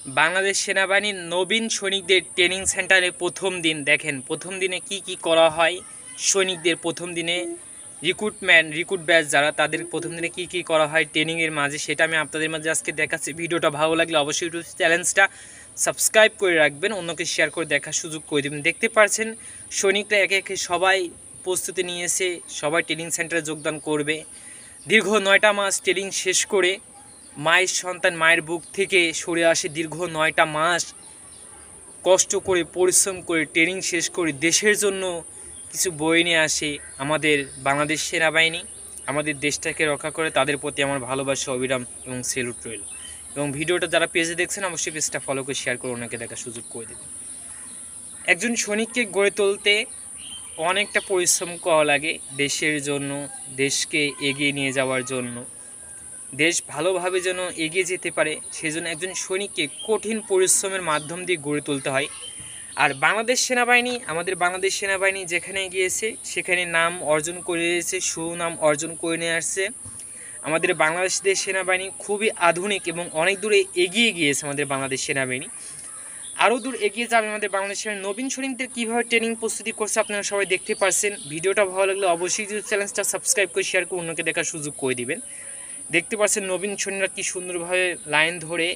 বাংলাদেশ সেনাবাহিনীর নবীন সৈনিকদের ট্রেনিং সেন্টারে প্রথম দিন দেখেন প্রথম দিনে কি করা হয়। সৈনিকদের প্রথম দিনে রিক্রুট ব্যাচ যারা তাদের প্রথম দিনে কি করা হয় ট্রেনিংয়ের মাঝে, সেটা আমি আপনাদের মাঝে আজকে দেখাচ্ছি। ভিডিওটা ভালো লাগলে অবশ্যই ইউটিউব চ্যানেলটা সাবস্ক্রাইব করে রাখবেন, অন্যকে শেয়ার করে দেখার সুযোগ করে দেবেন। দেখতে পাচ্ছেন সৈনিকরা একে একে সবাই প্রস্তুতি নিয়েছে, সবাই ট্রেনিং সেন্টারে যোগদান করবে। দীর্ঘ 9টা মাস ট্রেনিং শেষ করে মায়ের সন্তান মায়ের বুক থেকে সরে আসে, দীর্ঘ 9টা মাস কষ্ট করে পরিশ্রম করে ট্রেনিং শেষ করে দেশের জন্য কিছু বই নিয়ে আসে আমাদের বাংলাদেশ সেনাবাহিনী। আমাদের দেশটাকে রক্ষা করে, তাদের প্রতি আমার ভালোবাসা অবিরাম এবং সেলুট রইল। এবং ভিডিওটা যারা পেজে দেখছেন অবশ্যই পেজটা ফলো করে শেয়ার করে ওনাকে দেখার সুযোগ করে দেবেন। একজন সৈনিককে গড়ে তুলতে অনেকটা পরিশ্রম করা লাগে দেশের জন্য, দেশকে এগিয়ে নিয়ে যাওয়ার জন্য, দেশ ভালোভাবে যেন এগিয়ে যেতে পারে সেজন্য একজন সৈনিককে কঠিন পরিশ্রমের মাধ্যম দিয়ে গড়ে তুলতে হয়। আর বাংলাদেশ সেনাবাহিনী, আমাদের বাংলাদেশ সেনাবাহিনী যেখানে গিয়েছে সেখানে নাম অর্জন করে এসেছে, সুনাম অর্জন করে নিয়ে আসছে। আমাদের বাংলাদেশ সেনাবাহিনী খুবই আধুনিক এবং অনেক দূরে এগিয়ে গিয়েছে। আমাদের বাংলাদেশ সেনাবাহিনী আরও দূর এগিয়ে যাবে। আমাদের বাংলাদেশের নবীন সৈনিকদের কীভাবে ট্রেনিং প্রস্তুতি করছে আপনারা সবাই দেখতে পাচ্ছেন। ভিডিওটা ভালো লাগলে অবশ্যই ইউটিউব চ্যানেলটা সাবস্ক্রাইব করে শেয়ার করে অন্যকে দেখার সুযোগ করে দিবেন। দেখতে পাচ্ছেন নবীন সৈনিকরা কী সুন্দরভাবে লাইন ধরে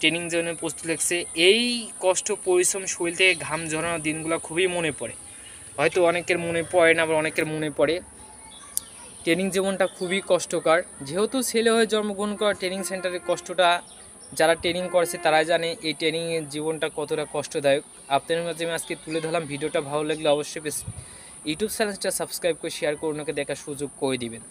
ট্রেনিং জন্য প্রস্তুত লাগছে। এই কষ্ট পরিশ্রম শরীর থেকে ঘাম ঝরানোর দিনগুলো খুবই মনে পড়ে, হয়তো অনেকের মনে পড়ে না, আবার অনেকের মনে পড়ে। ট্রেনিং জীবনটা খুবই কষ্টকর, যেহেতু ছেলে হয়ে জন্মগ্রহণ করা ট্রেনিং সেন্টারের কষ্টটা যারা ট্রেনিং করেছে তারাই জানে এই ট্রেনিংয়ের জীবনটা কতটা কষ্টদায়ক। আপনাদের মাঝে আমি আজকে তুলে ধরলাম। ভিডিওটা ভালো লাগলে অবশ্যই ইউটিউব চ্যানেলটা সাবস্ক্রাইব করে শেয়ার করে ওনাকে দেখার সুযোগ করে দিবেন।